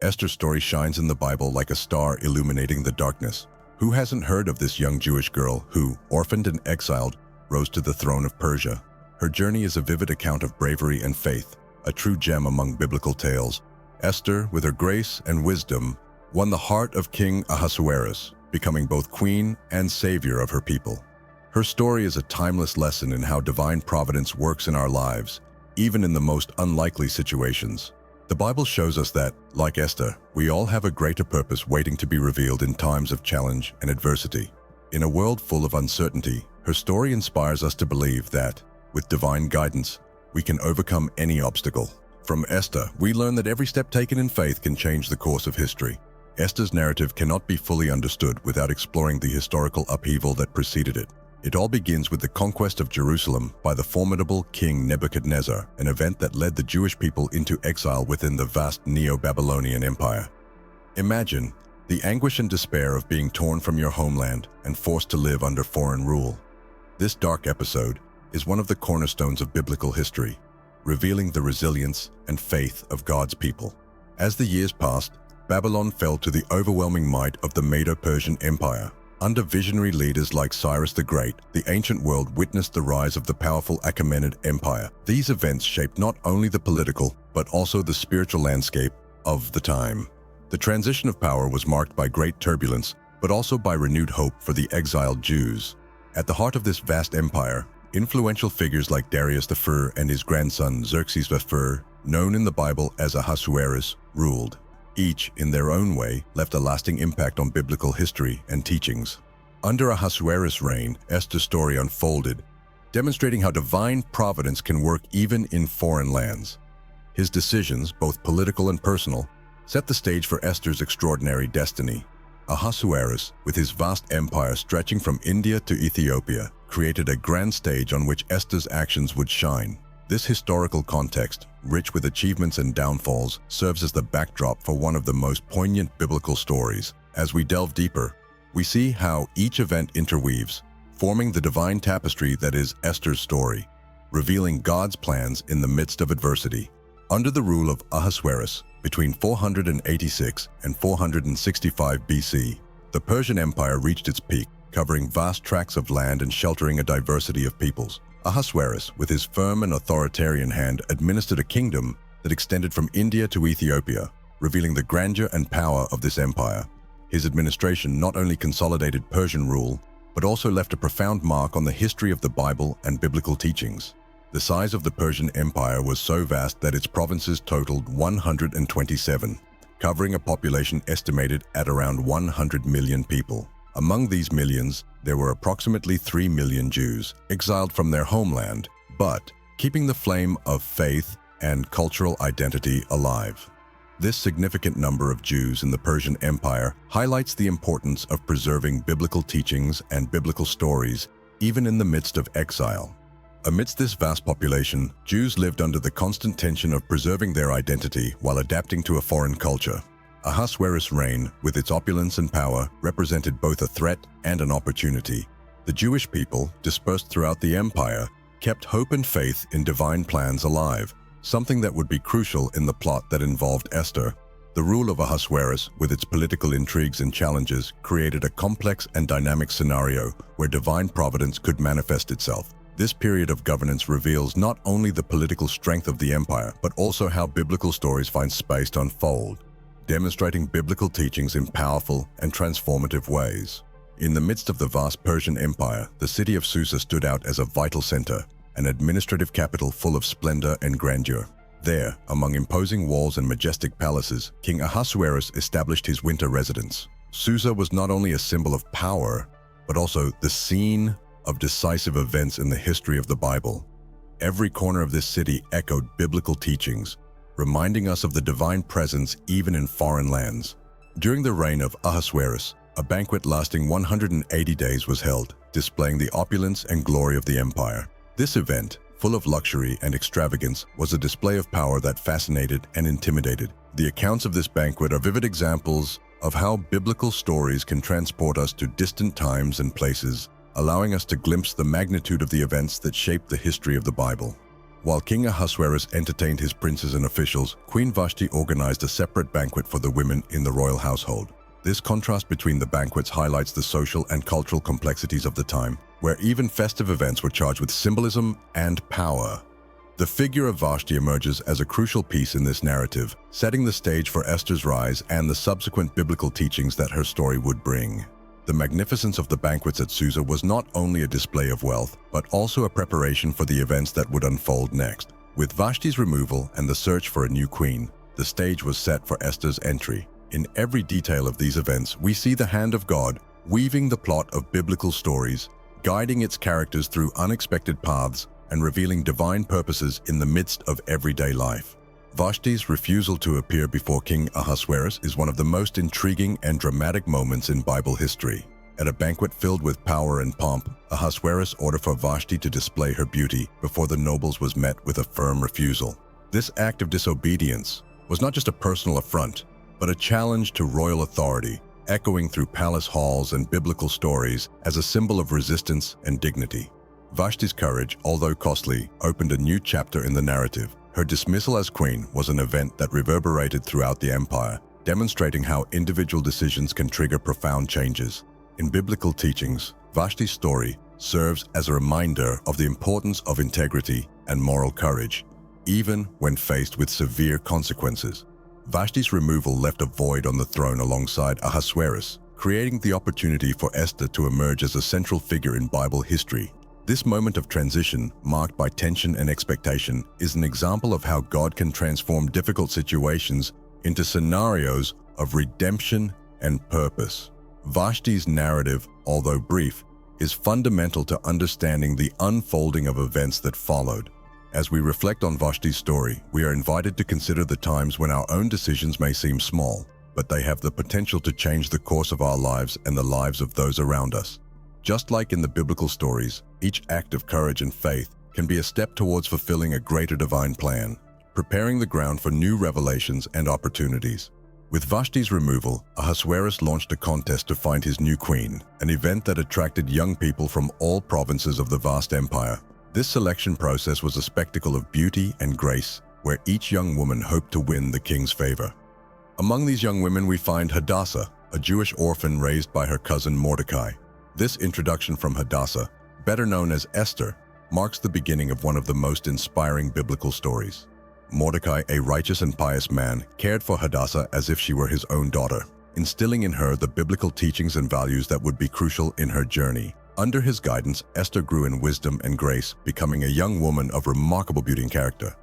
Esther's story shines in the Bible like a star illuminating the darkness. Who hasn't heard of this young Jewish girl who, orphaned and exiled, rose to the throne of Persia? Her journey is a vivid account of bravery and faith, a true gem among biblical tales. Esther, with her grace and wisdom, won the heart of King Ahasuerus, becoming both queen and savior of her people. Her story is a timeless lesson in how divine providence works in our lives, even in the most unlikely situations. The Bible shows us that, like Esther, we all have a greater purpose waiting to be revealed in times of challenge and adversity. In a world full of uncertainty, her story inspires us to believe that, with divine guidance, we can overcome any obstacle. From Esther, we learn that every step taken in faith can change the course of history. Esther's narrative cannot be fully understood without exploring the historical upheaval that preceded it. It all begins with the conquest of Jerusalem by the formidable King Nebuchadnezzar, an event that led the Jewish people into exile within the vast Neo-Babylonian Empire. Imagine the anguish and despair of being torn from your homeland and forced to live under foreign rule. This dark episode is one of the cornerstones of biblical history, revealing the resilience and faith of God's people. As the years passed, Babylon fell to the overwhelming might of the Medo-Persian Empire. Under visionary leaders like Cyrus the Great, the ancient world witnessed the rise of the powerful Achaemenid Empire. These events shaped not only the political, but also the spiritual landscape of the time. The transition of power was marked by great turbulence, but also by renewed hope for the exiled Jews. At the heart of this vast empire, influential figures like Darius the Fur and his grandson Xerxes the Fur, known in the Bible as Ahasuerus, ruled. Each, in their own way, left a lasting impact on biblical history and teachings. Under Ahasuerus' reign, Esther's story unfolded, demonstrating how divine providence can work even in foreign lands. His decisions, both political and personal, set the stage for Esther's extraordinary destiny. Ahasuerus, with his vast empire stretching from India to Ethiopia, created a grand stage on which Esther's actions would shine. This historical context, rich with achievements and downfalls, serves as the backdrop for one of the most poignant biblical stories. As we delve deeper, we see how each event interweaves, forming the divine tapestry that is Esther's story, revealing God's plans in the midst of adversity. Under the rule of Ahasuerus, between 486 and 465 BC, the Persian Empire reached its peak, covering vast tracts of land and sheltering a diversity of peoples. Ahasuerus, with his firm and authoritarian hand, administered a kingdom that extended from India to Ethiopia, revealing the grandeur and power of this empire. His administration not only consolidated Persian rule, but also left a profound mark on the history of the Bible and biblical teachings. The size of the Persian Empire was so vast that its provinces totaled 127, covering a population estimated at around 100 million people. Among these millions, there were approximately 3 million Jews, exiled from their homeland, but keeping the flame of faith and cultural identity alive. This significant number of Jews in the Persian Empire highlights the importance of preserving biblical teachings and biblical stories, even in the midst of exile. Amidst this vast population, Jews lived under the constant tension of preserving their identity while adapting to a foreign culture. Ahasuerus' reign, with its opulence and power, represented both a threat and an opportunity. The Jewish people, dispersed throughout the empire, kept hope and faith in divine plans alive, something that would be crucial in the plot that involved Esther. The rule of Ahasuerus, with its political intrigues and challenges, created a complex and dynamic scenario where divine providence could manifest itself. This period of governance reveals not only the political strength of the empire, but also how biblical stories find space to unfold, demonstrating biblical teachings in powerful and transformative ways. In the midst of the vast Persian Empire, the city of Susa stood out as a vital center, an administrative capital full of splendor and grandeur. There, among imposing walls and majestic palaces, King Ahasuerus established his winter residence. Susa was not only a symbol of power, but also the scene of decisive events in the history of the Bible. Every corner of this city echoed biblical teachings, reminding us of the divine presence even in foreign lands. During the reign of Ahasuerus, a banquet lasting 180 days was held, displaying the opulence and glory of the empire. This event, full of luxury and extravagance, was a display of power that fascinated and intimidated. The accounts of this banquet are vivid examples of how biblical stories can transport us to distant times and places, allowing us to glimpse the magnitude of the events that shaped the history of the Bible. While King Ahasuerus entertained his princes and officials, Queen Vashti organized a separate banquet for the women in the royal household. This contrast between the banquets highlights the social and cultural complexities of the time, where even festive events were charged with symbolism and power. The figure of Vashti emerges as a crucial piece in this narrative, setting the stage for Esther's rise and the subsequent biblical teachings that her story would bring. The magnificence of the banquets at Susa was not only a display of wealth, but also a preparation for the events that would unfold next. With Vashti's removal and the search for a new queen, the stage was set for Esther's entry. In every detail of these events, we see the hand of God weaving the plot of biblical stories, guiding its characters through unexpected paths, and revealing divine purposes in the midst of everyday life. Vashti's refusal to appear before King Ahasuerus is one of the most intriguing and dramatic moments in Bible history. At a banquet filled with power and pomp, Ahasuerus ordered for Vashti to display her beauty before the nobles was met with a firm refusal. This act of disobedience was not just a personal affront, but a challenge to royal authority, echoing through palace halls and biblical stories as a symbol of resistance and dignity. Vashti's courage, although costly, opened a new chapter in the narrative. Her dismissal as queen was an event that reverberated throughout the empire, demonstrating how individual decisions can trigger profound changes. In biblical teachings, Vashti's story serves as a reminder of the importance of integrity and moral courage, even when faced with severe consequences. Vashti's removal left a void on the throne alongside Ahasuerus, creating the opportunity for Esther to emerge as a central figure in Bible history. This moment of transition, marked by tension and expectation, is an example of how God can transform difficult situations into scenarios of redemption and purpose. Vashti's narrative, although brief, is fundamental to understanding the unfolding of events that followed. As we reflect on Vashti's story, we are invited to consider the times when our own decisions may seem small, but they have the potential to change the course of our lives and the lives of those around us. Just like in the biblical stories, each act of courage and faith can be a step towards fulfilling a greater divine plan, preparing the ground for new revelations and opportunities. With Vashti's removal, Ahasuerus launched a contest to find his new queen, an event that attracted young people from all provinces of the vast empire. This selection process was a spectacle of beauty and grace, where each young woman hoped to win the king's favor. Among these young women we find Hadassah, a Jewish orphan raised by her cousin Mordecai. This introduction from Hadassah, better known as Esther, marks the beginning of one of the most inspiring biblical stories. Mordecai, a righteous and pious man, cared for Hadassah as if she were his own daughter, instilling in her the biblical teachings and values that would be crucial in her journey. Under his guidance, Esther grew in wisdom and grace, becoming a young woman of remarkable beauty and character.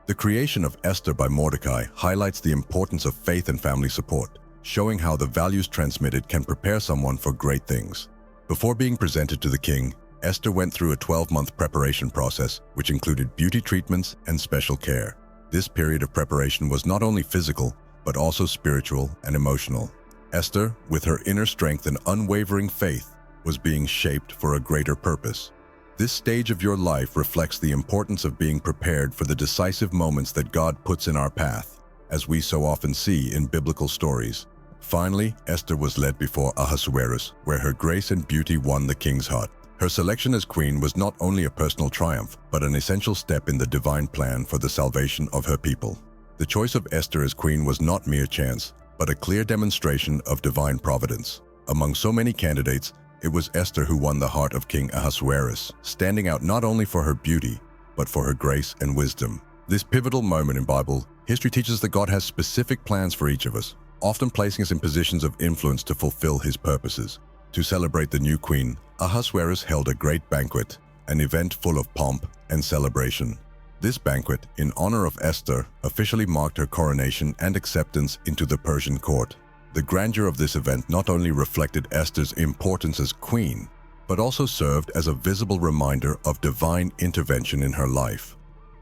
The creation of Esther by Mordecai highlights the importance of faith and family support, showing how the values transmitted can prepare someone for great things. Before being presented to the king, Esther went through a 12-month preparation process, which included beauty treatments and special care. This period of preparation was not only physical, but also spiritual and emotional. Esther, with her inner strength and unwavering faith, was being shaped for a greater purpose. This stage of your life reflects the importance of being prepared for the decisive moments that God puts in our path, as we so often see in biblical stories. Finally, Esther was led before Ahasuerus, where her grace and beauty won the king's heart. Her selection as queen was not only a personal triumph, but an essential step in the divine plan for the salvation of her people. The choice of Esther as queen was not mere chance, but a clear demonstration of divine providence. Among so many candidates, it was Esther who won the heart of King Ahasuerus, standing out not only for her beauty, but for her grace and wisdom. This pivotal moment in Bible history teaches that God has specific plans for each of us, often placing us in positions of influence to fulfill his purposes. To celebrate the new queen, Ahasuerus held a great banquet, an event full of pomp and celebration. This banquet, in honor of Esther, officially marked her coronation and acceptance into the Persian court. The grandeur of this event not only reflected Esther's importance as queen, but also served as a visible reminder of divine intervention in her life.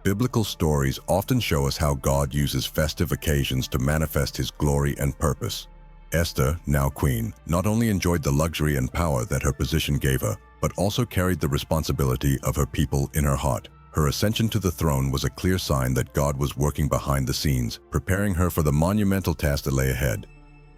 Biblical stories often show us how God uses festive occasions to manifest his glory and purpose. Esther, now queen, not only enjoyed the luxury and power that her position gave her, but also carried the responsibility of her people in her heart. Her ascension to the throne was a clear sign that God was working behind the scenes, preparing her for the monumental task that lay ahead.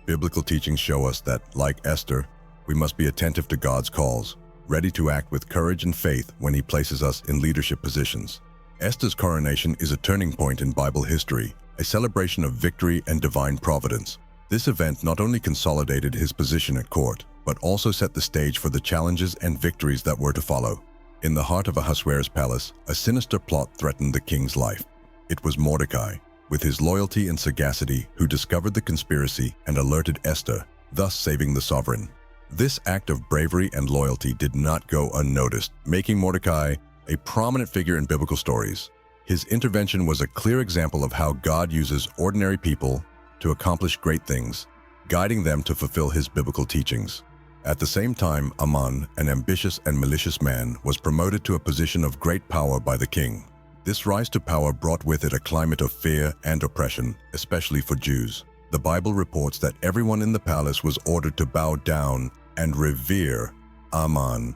Biblical teachings show us that, like Esther, we must be attentive to God's calls, ready to act with courage and faith when he places us in leadership positions. Esther's coronation is a turning point in Bible history, a celebration of victory and divine providence. This event not only consolidated his position at court, but also set the stage for the challenges and victories that were to follow. In the heart of Ahasuerus' palace, a sinister plot threatened the king's life. It was Mordecai, with his loyalty and sagacity, who discovered the conspiracy and alerted Esther, thus saving the sovereign. This act of bravery and loyalty did not go unnoticed, making Mordecai a prominent figure in biblical stories. His intervention was a clear example of how God uses ordinary people to accomplish great things, guiding them to fulfill his biblical teachings. At the same time, Aman, an ambitious and malicious man, was promoted to a position of great power by the king. This rise to power brought with it a climate of fear and oppression, especially for Jews. The Bible reports that everyone in the palace was ordered to bow down and revere Aman,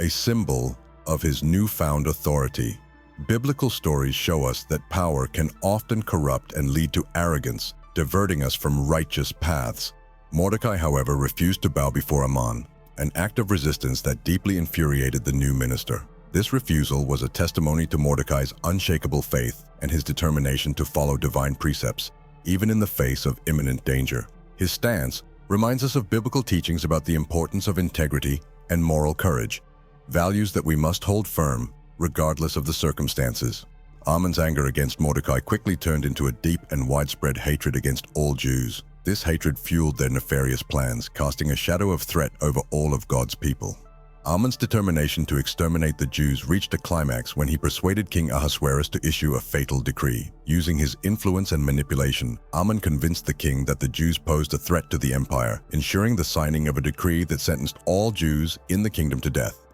a symbol of his newfound authority. Biblical stories show us that power can often corrupt and lead to arrogance, diverting us from righteous paths. Mordecai, however, refused to bow before Aman, an act of resistance that deeply infuriated the new minister. This refusal was a testimony to Mordecai's unshakable faith and his determination to follow divine precepts, even in the face of imminent danger. His stance reminds us of biblical teachings about the importance of integrity and moral courage, values that we must hold firm regardless of the circumstances. Aman's anger against Mordecai quickly turned into a deep and widespread hatred against all Jews. This hatred fueled their nefarious plans, casting a shadow of threat over all of God's people. Aman's determination to exterminate the Jews reached a climax when he persuaded King Ahasuerus to issue a fatal decree. Using his influence and manipulation, Aman convinced the king that the Jews posed a threat to the empire, ensuring the signing of a decree that sentenced all Jews in the kingdom to death.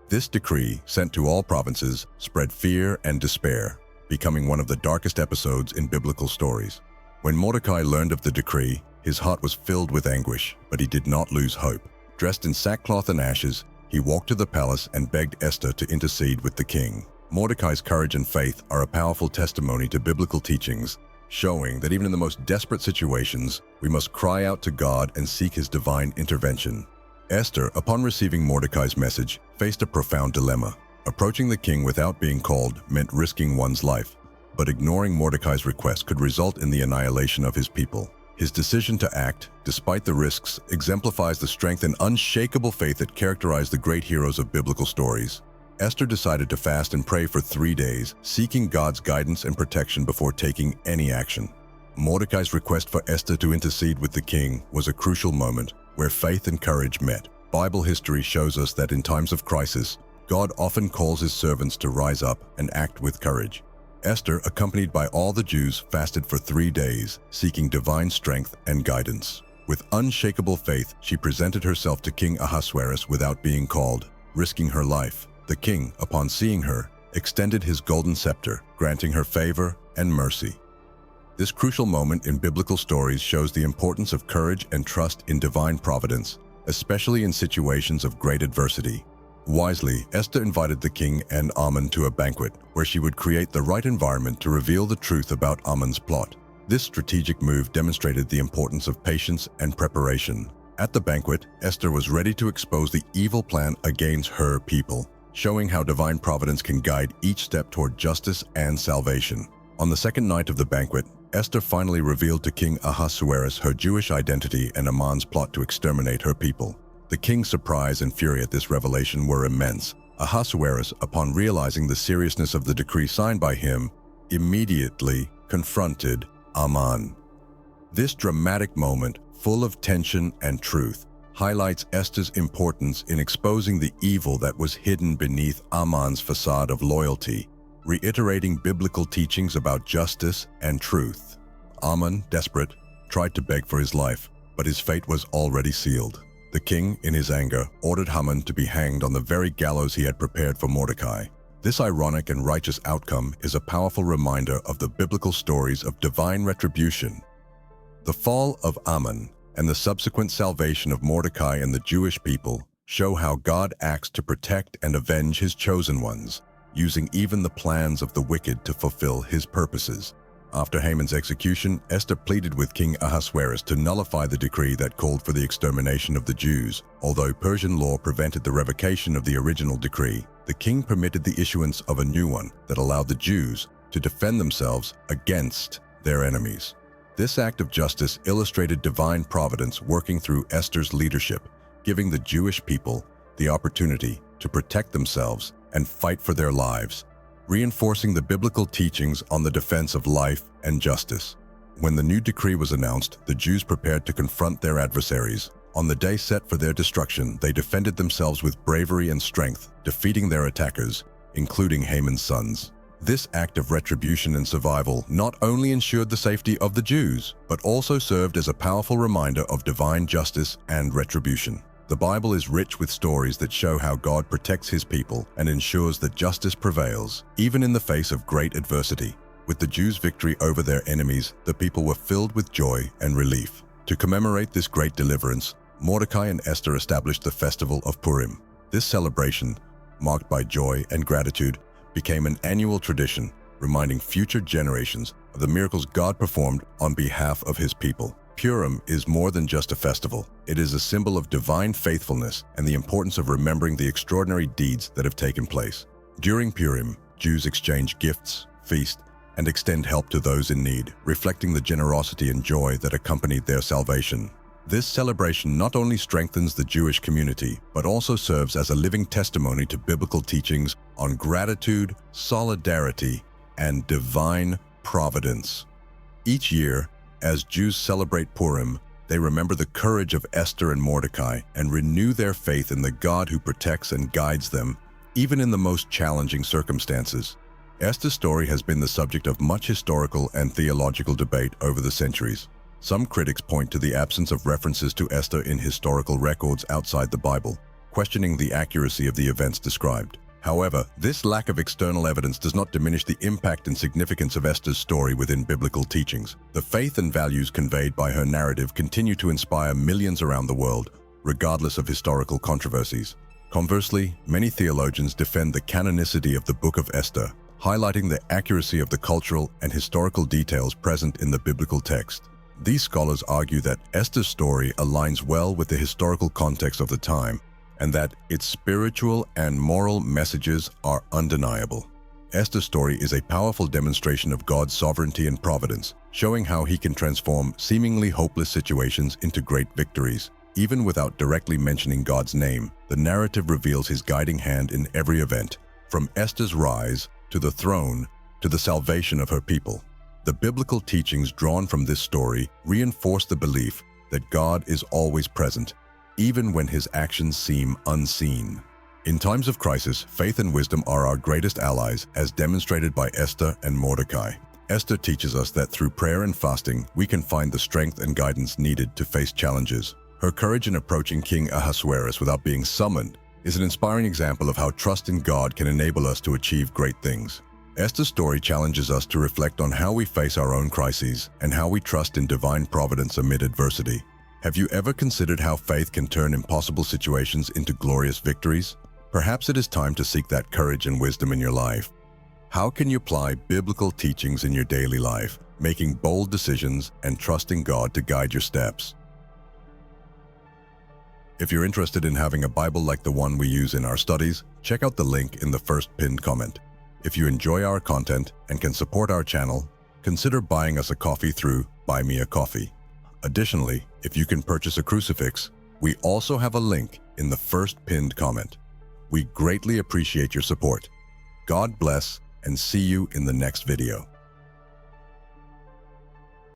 This decree, sent to all provinces, spread fear and despair, becoming one of the darkest episodes in biblical stories. When Mordecai learned of the decree, his heart was filled with anguish, but he did not lose hope. Dressed in sackcloth and ashes, he walked to the palace and begged Esther to intercede with the king. Mordecai's courage and faith are a powerful testimony to biblical teachings, showing that even in the most desperate situations, we must cry out to God and seek his divine intervention. Esther, upon receiving Mordecai's message, faced a profound dilemma. Approaching the king without being called meant risking one's life, but ignoring Mordecai's request could result in the annihilation of his people. His decision to act, despite the risks, exemplifies the strength and unshakable faith that characterize the great heroes of biblical stories. Esther decided to fast and pray for 3 days, seeking God's guidance and protection before taking any action. Mordecai's request for Esther to intercede with the king was a crucial moment where faith and courage met. Bible history shows us that in times of crisis, God often calls his servants to rise up and act with courage. Esther, accompanied by all the Jews, fasted for 3 days, seeking divine strength and guidance. With unshakable faith, she presented herself to King Ahasuerus without being called, risking her life. The king, upon seeing her, extended his golden scepter, granting her favor and mercy. This crucial moment in biblical stories shows the importance of courage and trust in divine providence, especially in situations of great adversity. Wisely, Esther invited the king and Aman to a banquet where she would create the right environment to reveal the truth about Aman's plot. This strategic move demonstrated the importance of patience and preparation. At the banquet, Esther was ready to expose the evil plan against her people, showing how divine providence can guide each step toward justice and salvation. On the second night of the banquet, Esther finally revealed to King Ahasuerus her Jewish identity and Aman's plot to exterminate her people. The king's surprise and fury at this revelation were immense. Ahasuerus, upon realizing the seriousness of the decree signed by him, immediately confronted Aman. This dramatic moment, full of tension and truth, highlights Esther's importance in exposing the evil that was hidden beneath Aman's facade of loyalty, reiterating biblical teachings about justice and truth. Aman, desperate, tried to beg for his life, but his fate was already sealed. The king, in his anger, ordered Haman to be hanged on the very gallows he had prepared for Mordecai. This ironic and righteous outcome is a powerful reminder of the biblical stories of divine retribution. The fall of Aman and the subsequent salvation of Mordecai and the Jewish people show how God acts to protect and avenge his chosen ones, using even the plans of the wicked to fulfill his purposes. After Haman's execution, Esther pleaded with King Ahasuerus to nullify the decree that called for the extermination of the Jews. Although Persian law prevented the revocation of the original decree, the king permitted the issuance of a new one that allowed the Jews to defend themselves against their enemies. This act of justice illustrated divine providence working through Esther's leadership, giving the Jewish people the opportunity to protect themselves and fight for their lives, reinforcing the biblical teachings on the defense of life and justice. When the new decree was announced, the Jews prepared to confront their adversaries. On the day set for their destruction, they defended themselves with bravery and strength, defeating their attackers, including Haman's sons. This act of retribution and survival not only ensured the safety of the Jews, but also served as a powerful reminder of divine justice and retribution. The Bible is rich with stories that show how God protects his people and ensures that justice prevails, even in the face of great adversity. With the Jews' victory over their enemies, the people were filled with joy and relief. To commemorate this great deliverance, Mordecai and Esther established the festival of Purim. This celebration, marked by joy and gratitude, became an annual tradition, reminding future generations of the miracles God performed on behalf of his people. Purim is more than just a festival. It is a symbol of divine faithfulness and the importance of remembering the extraordinary deeds that have taken place. During Purim, Jews exchange gifts, feast, and extend help to those in need, reflecting the generosity and joy that accompanied their salvation. This celebration not only strengthens the Jewish community, but also serves as a living testimony to biblical teachings on gratitude, solidarity, and divine providence. Each year, as Jews celebrate Purim, they remember the courage of Esther and Mordecai and renew their faith in the God who protects and guides them, even in the most challenging circumstances. Esther's story has been the subject of much historical and theological debate over the centuries. Some critics point to the absence of references to Esther in historical records outside the Bible, questioning the accuracy of the events described. However, this lack of external evidence does not diminish the impact and significance of Esther's story within biblical teachings. The faith and values conveyed by her narrative continue to inspire millions around the world, regardless of historical controversies. Conversely, many theologians defend the canonicity of the Book of Esther, highlighting the accuracy of the cultural and historical details present in the biblical text. These scholars argue that Esther's story aligns well with the historical context of the time, and that its spiritual and moral messages are undeniable. Esther's story is a powerful demonstration of God's sovereignty and providence, showing how he can transform seemingly hopeless situations into great victories. Even without directly mentioning God's name, the narrative reveals his guiding hand in every event, from Esther's rise to the throne to the salvation of her people. The biblical teachings drawn from this story reinforce the belief that God is always present, even when his actions seem unseen. In times of crisis, faith and wisdom are our greatest allies, as demonstrated by Esther and Mordecai. Esther teaches us that through prayer and fasting, we can find the strength and guidance needed to face challenges. Her courage in approaching King Ahasuerus without being summoned is an inspiring example of how trust in God can enable us to achieve great things. Esther's story challenges us to reflect on how we face our own crises and how we trust in divine providence amid adversity. Have you ever considered how faith can turn impossible situations into glorious victories? Perhaps it is time to seek that courage and wisdom in your life. How can you apply biblical teachings in your daily life, making bold decisions and trusting God to guide your steps? If you're interested in having a Bible like the one we use in our studies, check out the link in the first pinned comment. If you enjoy our content and can support our channel, consider buying us a coffee through Buy Me a Coffee. Additionally, if you can purchase a crucifix, we also have a link in the first pinned comment. We greatly appreciate your support. God bless, and see you in the next video.